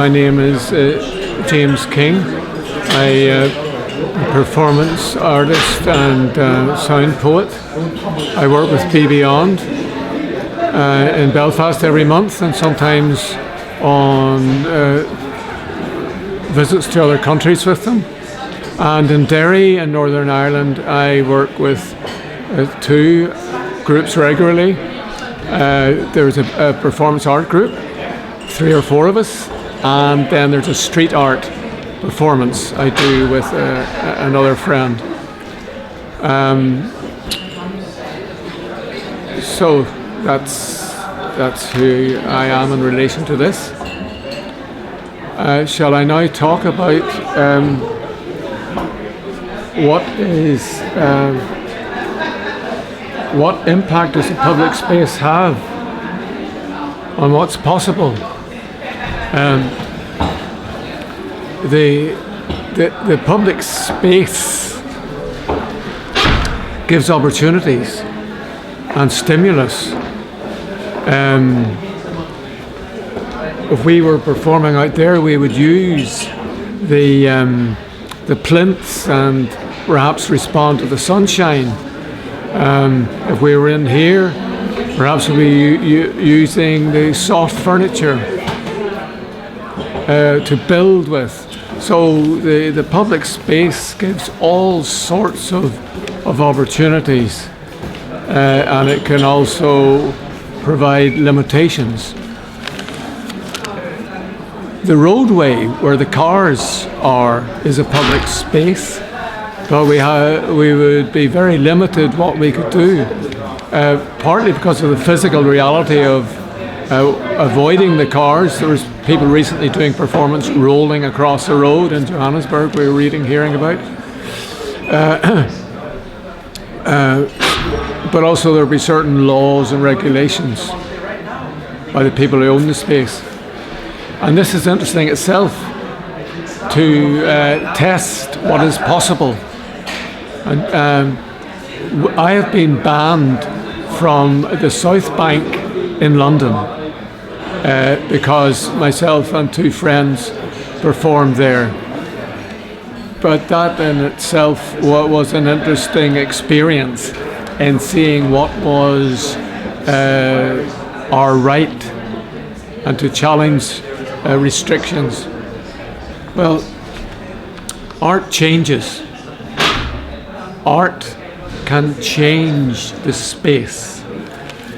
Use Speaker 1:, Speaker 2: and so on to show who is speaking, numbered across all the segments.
Speaker 1: My name is James King. I'm a performance artist and sound poet. I work with Be Beyond in Belfast every month, and sometimes on visits to other countries with them. And in Derry in Northern Ireland, I work with two groups regularly. There's a performance art group, 3 or 4 of us, and then there's a street art performance I do with another friend. So that's who I am in relation to this. Shall I now talk about what impact does the public space have on what's possible? The public space gives opportunities and stimulus. If we were performing out there, we would use the plinths and perhaps respond to the sunshine. If we were in here, perhaps we'd be using the soft furniture to build with. So the public space gives all sorts of opportunities, and it can also provide limitations. The roadway where the cars are is a public space, but we would be very limited what we could do, partly because of the physical reality of avoiding the cars. There was people recently doing performance rolling across the road in Johannesburg we were hearing about. But also there would be certain laws and regulations by the people who own the space. And this is interesting itself, to test what is possible. And I have been banned from the South Bank in London because myself and 2 friends performed there. But that in itself was an interesting experience in seeing what was our right and to challenge restrictions. Well, art changes. Art can change the space,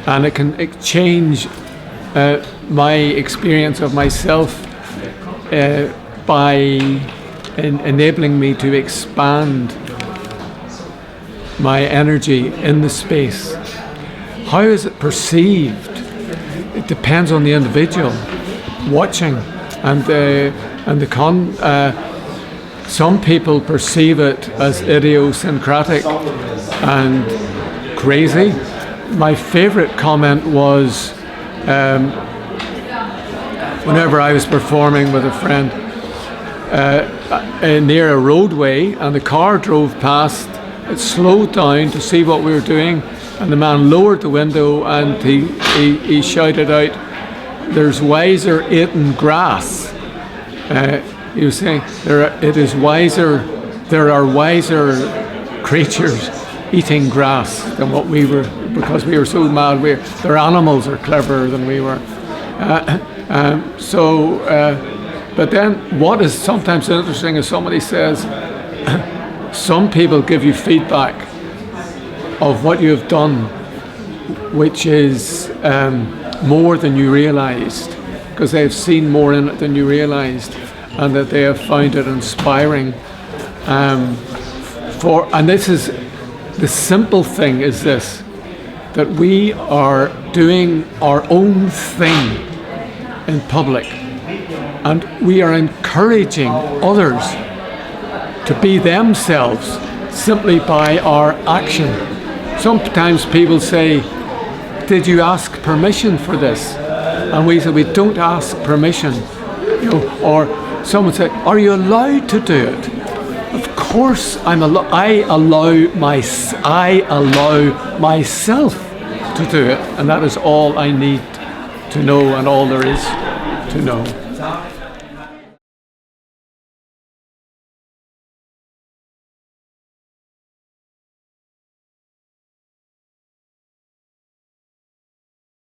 Speaker 1: and it can change my experience of myself by enabling me to expand my energy in the space. How is it perceived? It depends on the individual watching, and some people perceive it as idiosyncratic and crazy. My favorite comment was whenever I was performing with a friend near a roadway, and the car drove past. It slowed down to see what we were doing, and the man lowered the window and he shouted out, "There's wiser eating grass." He was saying there are wiser creatures eating grass than what we were, because we were so mad. Their animals are cleverer than we were. But then what is sometimes interesting is somebody says, some people give you feedback of what you have done, which is more than you realized, because they have seen more in it than you realized, and that they have found it inspiring. And this is the simple thing, is this, that we are doing our own thing in public, and we are encouraging others to be themselves simply by our action. Sometimes people say, "Did you ask permission for this?" And we say, "We don't ask permission." Or someone said, "Are you allowed to do it?" Of course, I allow myself to do it, and that is all I need to know, and all there is to know.